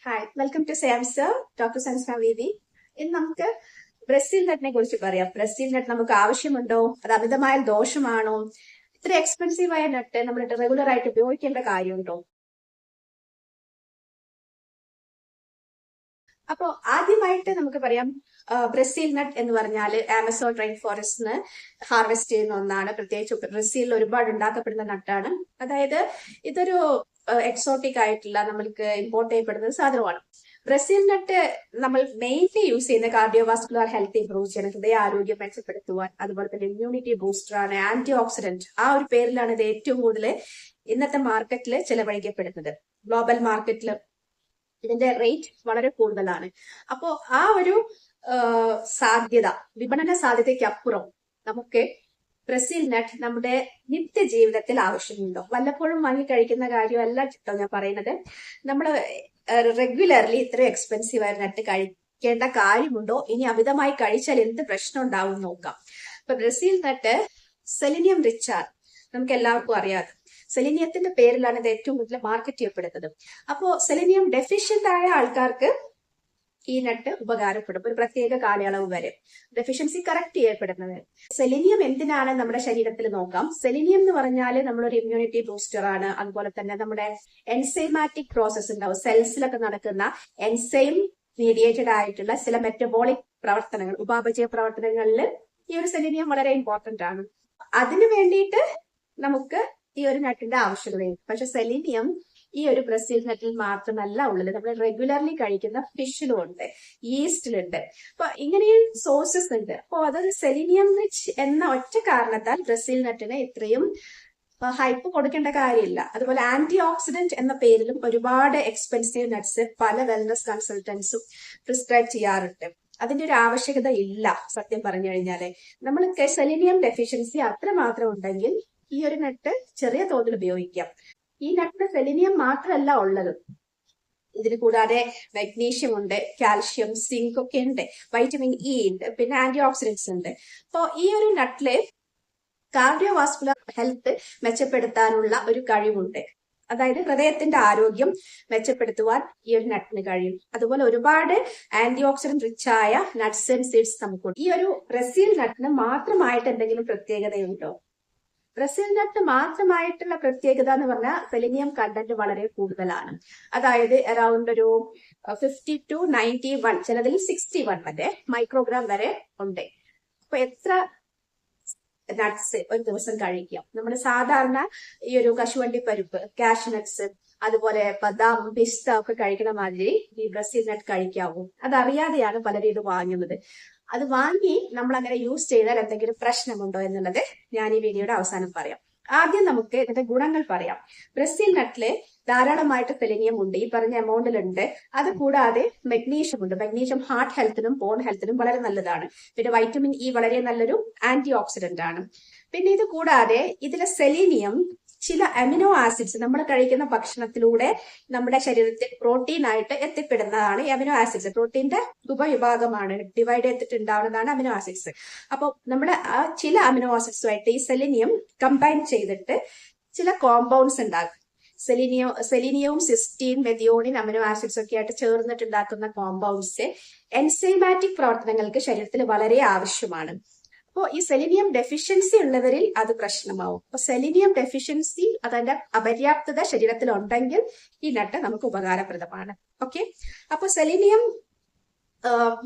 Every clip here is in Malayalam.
ഹായ്, വെൽക്കം ടു സാംസർ ഡോക്ടർ സൻസ്ന വേദി. ഇന്ന് നമുക്ക് ബ്രസീൽ നട്ടിനെ കുറിച്ച് പറയാം. ബ്രസീൽ നട്ട് നമുക്ക് ആവശ്യമുണ്ടോ? അത് അമിതമായ ദോഷമാണോ? ഇത്ര എക്സ്പെൻസീവ് ആയ നട്ട് നമ്മൾ റെഗുലർ ആയിട്ട് ഉപയോഗിക്കേണ്ട കാര്യമുണ്ടോ? അപ്പോ ആദ്യമായിട്ട് നമുക്ക് പറയാം, ബ്രസീൽ നട്ട് എന്ന് പറഞ്ഞാൽ ആമസോൺ റെയിൻ ഫോറസ്റ്റിന് ഹാർവെസ്റ്റ് ചെയ്യുന്ന ഒന്നാണ്. പ്രത്യേകിച്ച് ബ്രസീലിൽ ഒരുപാട് ഉണ്ടാക്കപ്പെടുന്ന നട്ടാണ്. അതായത് ഇതൊരു എക്സോട്ടിക് ആയിട്ടുള്ള നമ്മൾക്ക് ഇമ്പോർട്ട് ചെയ്യപ്പെടുന്ന സാധനമാണ്. ബ്രസീൽ നട്ട് നമ്മൾ മെയിൻലി യൂസ് ചെയ്യുന്ന കാർഡിയോവാസ്കുലർ ഹെൽത്ത് ഇംപ്രൂവ് ചെയ്യാൻ, ഹൃദയ ആരോഗ്യം മെച്ചപ്പെടുത്തുവാൻ, അതുപോലെ തന്നെ ഇമ്മ്യൂണിറ്റി ബൂസ്റ്റർ ആണ്, ആന്റി ഓക്സിഡന്റ് ആ ഒരു പേരിലാണ് ഇത് ഏറ്റവും കൂടുതൽ ഇന്നത്തെ മാർക്കറ്റിൽ ചെലവഴിക്കപ്പെടുന്നത്. ഗ്ലോബൽ മാർക്കറ്റിൽ ഇതിന്റെ റേറ്റ് വളരെ കൂടുതലാണ്. അപ്പോ ആ ഒരു സാധ്യത, വിപണന സാധ്യതയ്ക്കപ്പുറം നമുക്ക് ബ്രസീൽ നട്ട് നമ്മുടെ നിത്യജീവിതത്തിൽ ആവശ്യമുണ്ടോ? വല്ലപ്പോഴും വാങ്ങി കഴിക്കുന്ന കാര്യമല്ല കേട്ടോ ഞാൻ പറയുന്നത്. നമ്മൾ റെഗുലർലി ഇത്ര എക്സ്പെൻസീവ് ആയ നട്ട് കഴിക്കേണ്ട കാര്യമുണ്ടോ? ഇനി അമിതമായി കഴിച്ചാൽ എന്ത് പ്രശ്നം ഉണ്ടാവും നോക്കാം. ഇപ്പൊ ബ്രസീൽ നട്ട് സെലിനിയം റിച്ച് ആണ്, നമുക്ക് എല്ലാവർക്കും അറിയാതെ. സെലിനിയത്തിന്റെ പേരിലാണ് ഇത് ഏറ്റവും കൂടുതൽ മാർക്കറ്റ് ചെയ്യപ്പെടുന്നത്. അപ്പോ സെലിനിയം ഡെഫിഷ്യന്റ് ആയ ആൾക്കാർക്ക് ഈ നട്ട് ഉപകാരപ്പെടും ഒരു പ്രത്യേക കാലയളവ് വരെ. ഡെഫിഷ്യൻസി കറക്റ്റ് ചെയ്യപ്പെടുന്നത്. സെലിനിയം എന്തിനാണ് നമ്മുടെ ശരീരത്തിൽ നോക്കാം. സെലിനിയം എന്ന് പറഞ്ഞാൽ നമ്മളൊരു ഇമ്മ്യൂണിറ്റി ബൂസ്റ്റർ ആണ്. അതുപോലെ തന്നെ നമ്മുടെ എൻസൈമാറ്റിക് പ്രോസസ് ഉണ്ടാവും. സെൽസിലൊക്കെ നടക്കുന്ന എൻസൈം മീഡിയേറ്റഡ് ആയിട്ടുള്ള ചില മെറ്റബോളിക് പ്രവർത്തനങ്ങൾ, ഉപാപചയ പ്രവർത്തനങ്ങളിൽ ഈ ഒരു സെലിനിയം വളരെ ഇമ്പോർട്ടന്റ് ആണ്. അതിനു വേണ്ടിയിട്ട് നമുക്ക് ഈ ഒരു നട്ടിന്റെ ആവശ്യകതയുണ്ട്. പക്ഷെ സെലിനിയം ഈ ഒരു ബ്രസീൽ നട്ടിൽ മാത്രമല്ല ഉള്ളത്, നമ്മൾ റെഗുലർലി കഴിക്കുന്ന ഫിഷിലും ഉണ്ട്, ഈസ്റ്റിലുണ്ട്. അപ്പൊ ഇങ്ങനെയും സോഴ്സസ് ഉണ്ട്. അപ്പൊ അതൊരു സെലിനിയം റിച്ച് എന്ന ഒറ്റ കാരണത്താൽ ബ്രസീൽ നട്ടിന് ഇത്രയും ഹൈപ്പ് കൊടുക്കേണ്ട കാര്യമില്ല. അതുപോലെ ആന്റി ഓക്സിഡന്റ് എന്ന പേരിലും ഒരുപാട് എക്സ്പെൻസീവ് നട്ട്സ് പല വെൽനസ് കൺസൾട്ടൻസും പ്രിസ്ക്രൈബ് ചെയ്യാറുണ്ട്. അതിന്റെ ഒരു ആവശ്യകത ഇല്ല. സത്യം പറഞ്ഞു കഴിഞ്ഞാല് നമ്മൾക്ക് സെലിനിയം ഡെഫിഷ്യൻസി അത്രമാത്രം ഉണ്ടെങ്കിൽ ഈ ഒരു നട്ട് ചെറിയ തോതിൽ ഉപയോഗിക്കാം. ഈ നട്ടിന് സെലിനിയം മാത്രമല്ല ഉള്ളത്, ഇതിന് കൂടാതെ മഗ്നീഷ്യം ഉണ്ട്, കാൽഷ്യം, സിങ്ക് ഒക്കെ ഉണ്ട്, വൈറ്റമിൻ ഇ ഉണ്ട്, പിന്നെ ആന്റി ഓക്സിഡന്റ്സ് ഉണ്ട്. അപ്പോ ഈ ഒരു നട്ടില് കാർഡിയോവാസ്കുലർ ഹെൽത്ത് മെച്ചപ്പെടുത്താനുള്ള ഒരു കഴിവുണ്ട്. അതായത് ഹൃദയത്തിന്റെ ആരോഗ്യം മെച്ചപ്പെടുത്തുവാൻ ഈ ഒരു നട്ടിന് കഴിയും. അതുപോലെ ഒരുപാട് ആന്റി ഓക്സിഡന്റ് റിച്ച് ആയ നട്ട്സ് ആൻഡ് സീഡ്സ് നമുക്കുണ്ട്. ഈ ഒരു ബ്രസീൽ നട്ടിന് മാത്രമായിട്ട് എന്തെങ്കിലും പ്രത്യേകതയുണ്ടോ? ബ്രസീൽ നട്ട് മാത്രമായിട്ടുള്ള പ്രത്യേകത എന്ന് പറഞ്ഞാൽ സെലിനിയം കണ്ടന്റ് വളരെ കൂടുതലാണ്. അതായത് അറൌണ്ട് ഒരു 50 to 91, ചിലതിൽ 61 വരെ മൈക്രോഗ്രാം വരെ ഉണ്ട്. അപ്പൊ എത്ര നട്ട്സ് ഒരു ദിവസം കഴിക്കാം? നമ്മൾ സാധാരണ ഈ ഒരു കശുവണ്ടി പരിപ്പ്, കാഷ്യൂ നട്ട്സ്, അതുപോലെ ബദാം, പിസ്ത ഒക്കെ കഴിക്കണ മാതിരി ഈ ബ്രസീൽ നട്ട് കഴിക്കാവൂ? അതറിയാതെയാണ് പലരും ഇത് വാങ്ങുന്നത്. അത് വാങ്ങി നമ്മൾ അങ്ങനെ യൂസ് ചെയ്താൽ എന്തെങ്കിലും പ്രശ്നമുണ്ടോ എന്നുള്ളത് ഞാൻ ഈ വീഡിയോയുടെ അവസാനം പറയാം. ആദ്യം നമുക്ക് ഇതിന്റെ ഗുണങ്ങൾ പറയാം. ബ്രസീൽ നട്ടില് ധാരാളമായിട്ട് സെലിനിയം ഉണ്ട്, ഈ പറഞ്ഞ എമൗണ്ടിലുണ്ട്. അത് കൂടാതെ മഗ്നീഷ്യം ഉണ്ട്. മഗ്നീഷ്യം ഹാർട്ട് ഹെൽത്തിനും ബോൺ ഹെൽത്തിനും വളരെ നല്ലതാണ്. പിന്നെ വൈറ്റമിൻ ഇ വളരെ നല്ലൊരു ആന്റി ഓക്സിഡന്റ് ആണ്. പിന്നെ ഇത് കൂടാതെ ഇതിലെ സെലിനിയം ചില അമിനോ ആസിഡ്സ് നമ്മൾ കഴിക്കുന്ന ഭക്ഷണത്തിലൂടെ നമ്മുടെ ശരീരത്തിൽ പ്രോട്ടീൻ ആയിട്ട് എത്തിപ്പെടുന്നതാണ് ഈ അമിനോ ആസിഡ്സ്. പ്രോട്ടീന്റെ ഉപവിഭാഗമാണ്, ഡിവൈഡ് ചെയ്തിട്ടുണ്ടാവുന്നതാണ് അമിനോ ആസിഡ്സ്. അപ്പോൾ നമ്മുടെ ആ ചില അമിനോ ആസിഡ്സുമായിട്ട് ഈ സെലിനിയം കമ്പൈൻ ചെയ്തിട്ട് ചില കോമ്പൗണ്ട്സ് ഉണ്ടാകും. സെലിനിയവും സിസ്റ്റീൻ, മെഥിയോണിൻ, അമിനോ ആസിഡ്സ് ഒക്കെ ആയിട്ട് ചേർന്നിട്ടുണ്ടാക്കുന്ന കോമ്പൗണ്ട്സ് എൻസൈമാറ്റിക് പ്രവർത്തനങ്ങൾക്ക് ശരീരത്തിൽ വളരെ ആവശ്യമാണ്. അപ്പോൾ ഈ സെലിനിയം ഡെഫിഷ്യൻസി ഉള്ളവരിൽ അത് പ്രശ്നമാവും. അപ്പൊ സെലിനിയം ഡെഫിഷ്യൻസി, അതിന്റെ അപര്യാപ്തത ശരീരത്തിൽ ഉണ്ടെങ്കിൽ ഈ നട്ട് നമുക്ക് ഉപകാരപ്രദമാണ്. ഓക്കെ, അപ്പൊ സെലിനിയം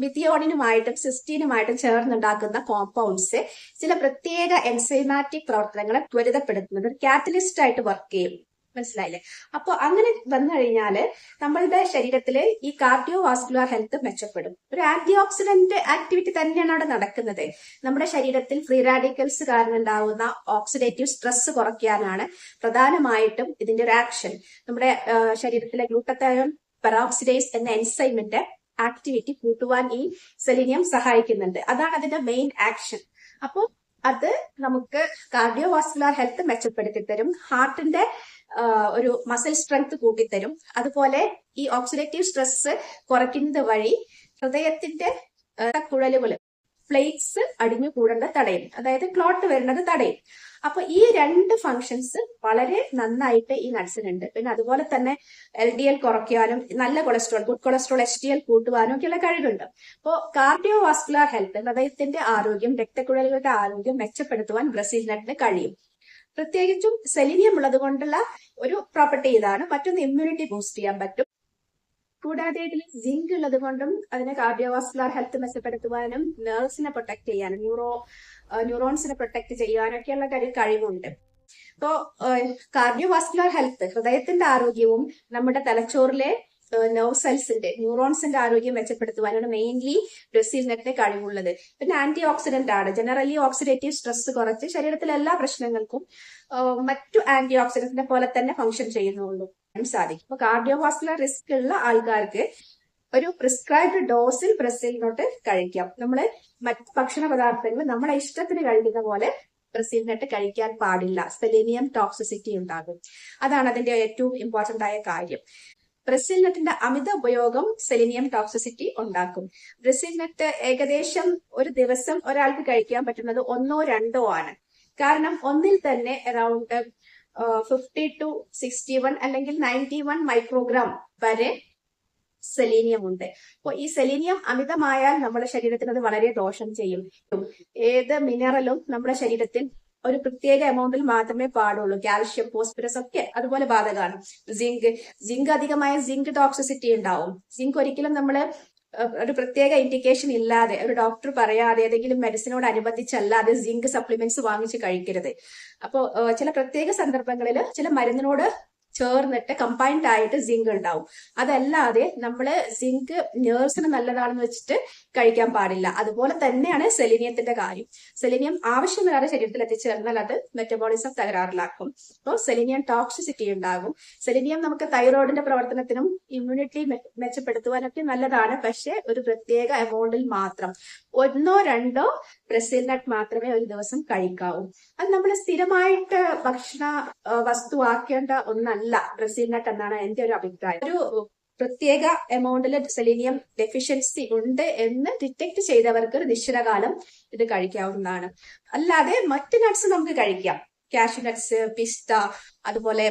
മിഥിയോണിനുമായിട്ടും സിസ്റ്റീനുമായിട്ടും ചേർന്നുണ്ടാക്കുന്ന കോമ്പൗണ്ട്സ് ചില പ്രത്യേക എൻസൈമാറ്റിക് പ്രവർത്തനങ്ങളെ ത്വരിതപ്പെടുത്തുന്നത് ഒരു കാറ്റലിസ്റ്റ് ആയിട്ട് വർക്ക് ചെയ്യും. മനസ്സിലായില്ലേ? അപ്പൊ അങ്ങനെ വന്നു കഴിഞ്ഞാല് നമ്മളുടെ ശരീരത്തില് ഈ കാർഡിയോ വാസ്കുലർ ഹെൽത്ത് മെച്ചപ്പെടും. ഒരു ആന്റി ഓക്സിഡന്റ് ആക്ടിവിറ്റി തന്നെയാണ് അവിടെ നടക്കുന്നത്. നമ്മുടെ ശരീരത്തിൽ ഫ്രീ റാഡിക്കൽസ് കാരണം ഉണ്ടാവുന്ന ഓക്സിഡേറ്റീവ് സ്ട്രെസ് കുറയ്ക്കാനാണ് പ്രധാനമായിട്ടും ഇതിന്റെ ഒരു ആക്ഷൻ. നമ്മുടെ ശരീരത്തിലെ ഗ്ലൂട്ടത്തയോൺ പെറോക്സിഡേസ് എന്ന എൻസൈമിന്റെ ആക്ടിവിറ്റി കൂട്ടുവാൻ ഈ സെലിനിയം സഹായിക്കുന്നുണ്ട്. അതാണ് അതിന്റെ മെയിൻ ആക്ഷൻ. അപ്പോൾ അത് നമുക്ക് കാർഡിയോവാസ്കുലർ ഹെൽത്ത് മെച്ചപ്പെടുത്തി തരും, ഹാർട്ടിന്റെ ഒരു മസിൽ സ്ട്രെങ്ത് കൂട്ടിത്തരും. അതുപോലെ ഈ ഓക്സിഡേറ്റീവ് സ്ട്രെസ് കുറയ്ക്കുന്നത് വഴി ഹൃദയത്തിന്റെ കുഴലുകൾ പ്ലേറ്റ്സ് അടിഞ്ഞു കൂടേണ്ടത് തടയും, അതായത് ക്ലോട്ട് വരുന്നത് തടയും. അപ്പൊ ഈ രണ്ട് ഫങ്ഷൻസ് വളരെ നന്നായിട്ട് ഈ നട്സിനുണ്ട്. പിന്നെ അതുപോലെ തന്നെ LDL കുറയ്ക്കാനും നല്ല കൊളസ്ട്രോൾ, ഗുഡ് കൊളസ്ട്രോൾ HDL കൂട്ടുവാനും ഒക്കെയുള്ള കഴിവുണ്ട്. അപ്പോൾ കാർഡിയോ വാസ്കുലർ ഹെൽത്ത്, ഹൃദയത്തിന്റെ ആരോഗ്യം, രക്തക്കുഴലുകളുടെ ആരോഗ്യം മെച്ചപ്പെടുത്തുവാൻ ബ്രസീൽ നട്ടിന് കഴിയും. പ്രത്യേകിച്ചും സെലിനിയം ഉള്ളത് കൊണ്ടുള്ള ഒരു പ്രോപ്പർട്ടി ഇതാണ്. മറ്റൊന്ന് ഇമ്മ്യൂണിറ്റി ബൂസ്റ്റ് ചെയ്യാൻ പറ്റും. കൂടാതെ ഇതിൽ സിങ്ക് ഉള്ളത് കൊണ്ടും അതിനെ കാർഡിയോവാസ്കുലർ ഹെൽത്ത് മെച്ചപ്പെടുത്തുവാനും നെർവ്സിനെ പ്രൊട്ടക്ട് ചെയ്യാനും ന്യൂറോൺസിനെ പ്രൊട്ടക്ട് ചെയ്യാനൊക്കെയുള്ള കഴിവുണ്ട്. ഇപ്പോ കാർഡിയോവാസ്കുലർ ഹെൽത്ത്, ഹൃദയത്തിന്റെ ആരോഗ്യവും നമ്മുടെ തലച്ചോറിലെ നെർവ് സെൽസിന്റെ, ന്യൂറോൺസിന്റെ ആരോഗ്യം മെച്ചപ്പെടുത്തുവാനാണ് മെയിൻലി ബ്രസീൽ നട്ടിന് കഴിവുള്ളത്. പിന്നെ ആന്റി ഓക്സിഡന്റ് ആണ്. ജനറലി ഓക്സിഡേറ്റീവ് സ്ട്രെസ് കുറച്ച് ശരീരത്തിലെ എല്ലാ പ്രശ്നങ്ങൾക്കും മറ്റു ആന്റി ഓക്സിഡന്റിനെ പോലെ തന്നെ ഫംഗ്ഷൻ ചെയ്യുന്നുള്ളൂ സാധിക്കും. അപ്പൊ കാർഡിയോവാസ്കുലർ റിസ്ക് ഉള്ള ആൾക്കാർക്ക് ഒരു പ്രിസ്ക്രൈബ്ഡ് ഡോസിൽ ബ്രസീൽ നട്ട് കഴിക്കാം. നമ്മള് മറ്റ് ഭക്ഷണ പദാർത്ഥങ്ങൾ നമ്മളെ ഇഷ്ടത്തിന് കഴിക്കുന്ന പോലെ ബ്രസീൽ നട്ട് കഴിക്കാൻ പാടില്ല. സെലീനിയം ടോക്സിസിറ്റി ഉണ്ടാകും. അതാണ് അതിന്റെ ഏറ്റവും ഇമ്പോർട്ടന്റ് ആയ കാര്യം. ബ്രസീൽ നട്ടിന്റെ അമിത ഉപയോഗം സെലിനിയം ടോക്സിസിറ്റി ഉണ്ടാക്കും. ബ്രസീൽ നട്ട് ഏകദേശം ഒരു ദിവസം ഒരാൾക്ക് കഴിക്കാൻ പറ്റുന്നത് 1 or 2 ആണ്. കാരണം ഒന്നിൽ തന്നെ അറൌണ്ട് 50 to 61 അല്ലെങ്കിൽ 91 മൈക്രോഗ്രാം വരെ സെലീനിയം ഉണ്ട്. അപ്പോൾ ഈ സെലീനിയം അമിതമായാൽ നമ്മുടെ ശരീരത്തിന് അത് വളരെ ദോഷം ചെയ്യും. ഏത് മിനറലും നമ്മുടെ ശരീരത്തിൽ ഒരു പ്രത്യേക എമൗണ്ടിൽ മാത്രമേ പാടുള്ളൂ. കാൽഷ്യം, ഫോസ്ഫറസ് ഒക്കെ അതുപോലെ ബാധകമാണ്. സിങ്ക് അധികമായ സിങ്ക് ടോക്സിസിറ്റി ഉണ്ടാവും. സിങ്ക് ഒരിക്കലും നമ്മള് ഒരു പ്രത്യേക ഇൻഡിക്കേഷൻ ഇല്ലാതെ, ഒരു ഡോക്ടർ പറയാതെ, ഏതെങ്കിലും മെഡിസിനോട് അനുബന്ധിച്ചല്ലാതെ സിങ്ക് സപ്ലിമെന്റ്സ് വാങ്ങിച്ച് കഴിക്കരുത്. അപ്പോൾ ചില പ്രത്യേക സന്ദർഭങ്ങളിൽ ചില മരുന്നിനോട് ചേർന്നിട്ട് കമ്പൈൻഡ് ആയിട്ട് സിങ്ക് ഉണ്ടാവും. അതല്ലാതെ നമ്മള് സിങ്ക് നേഴ്സിന് നല്ലതാണെന്ന് വെച്ചിട്ട് കഴിക്കാൻ പാടില്ല. അതുപോലെ തന്നെയാണ് സെലിനിയത്തിന്റെ കാര്യം. സെലിനിയം ആവശ്യമില്ലാതെ ശരീരത്തിൽ എത്തിച്ചേർന്നാൽ അത് മെറ്റബോളിസം തകരാറിലാക്കും. അപ്പോൾ സെലിനിയം ടോക്സിസിറ്റി ഉണ്ടാകും. സെലിനിയം നമുക്ക് തൈറോയിഡിന്റെ പ്രവർത്തനത്തിനും ഇമ്മ്യൂണിറ്റി മെച്ചപ്പെടുത്തുവാനൊക്കെ നല്ലതാണ്. പക്ഷെ ഒരു പ്രത്യേക എമൗണ്ടിൽ മാത്രം 1 or 2 ബ്രസീൽ നട്ട് മാത്രമേ ഒരു ദിവസം കഴിക്കാവൂ. അത് നമ്മൾ സ്ഥിരമായിട്ട് ഭക്ഷണ വസ്തുവാക്കേണ്ട ഒന്നല്ല ബ്രസീൽ നട്ട് എന്നാണ് എന്റെ ഒരു അഭിപ്രായം. ഒരു പ്രത്യേക എമൗണ്ടിൽ സെലീനിയം ഡെഫിഷ്യൻസി ഉണ്ട് എന്ന് ഡിറ്റക്ട് ചെയ്തവർക്ക് ഒരു നിശ്ചിതകാലം ഇത് കഴിക്കാവുന്നതാണ്. അല്ലാതെ മറ്റ് നട്ട്സ് നമുക്ക് കഴിക്കാം. കാഷ്യൂ നട്ട്സ്, പിസ്ത, അതുപോലെ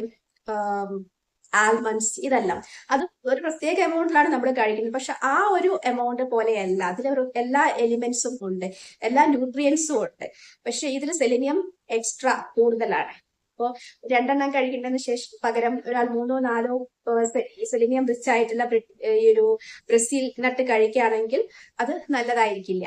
ആൽമണ്ട്സ്, ഇതെല്ലാം അത് ഒരു പ്രത്യേക എമൗണ്ടിലാണ് നമ്മൾ കഴിക്കുന്നത്. പക്ഷെ ആ ഒരു എമൗണ്ട് പോലെയല്ല. അതിലൊരു എല്ലാ എലിമെന്റ്സും ഉണ്ട്, എല്ലാ ന്യൂട്രിയൻസും ഉണ്ട്. പക്ഷെ ഇതിൽ സെലിനിയം എക്സ്ട്രാ കൂടുതലാണ്. അപ്പോൾ 2 കഴിക്കേണ്ടതിന് ശേഷം പകരം ഒരാൾ 3 or 4 സെലിനിയം റിച്ച് ആയിട്ടുള്ള ഈ ഒരു ബ്രസീൽ നട്ട് കഴിക്കുകയാണെങ്കിൽ അത് നല്ലതായിരിക്കില്ല.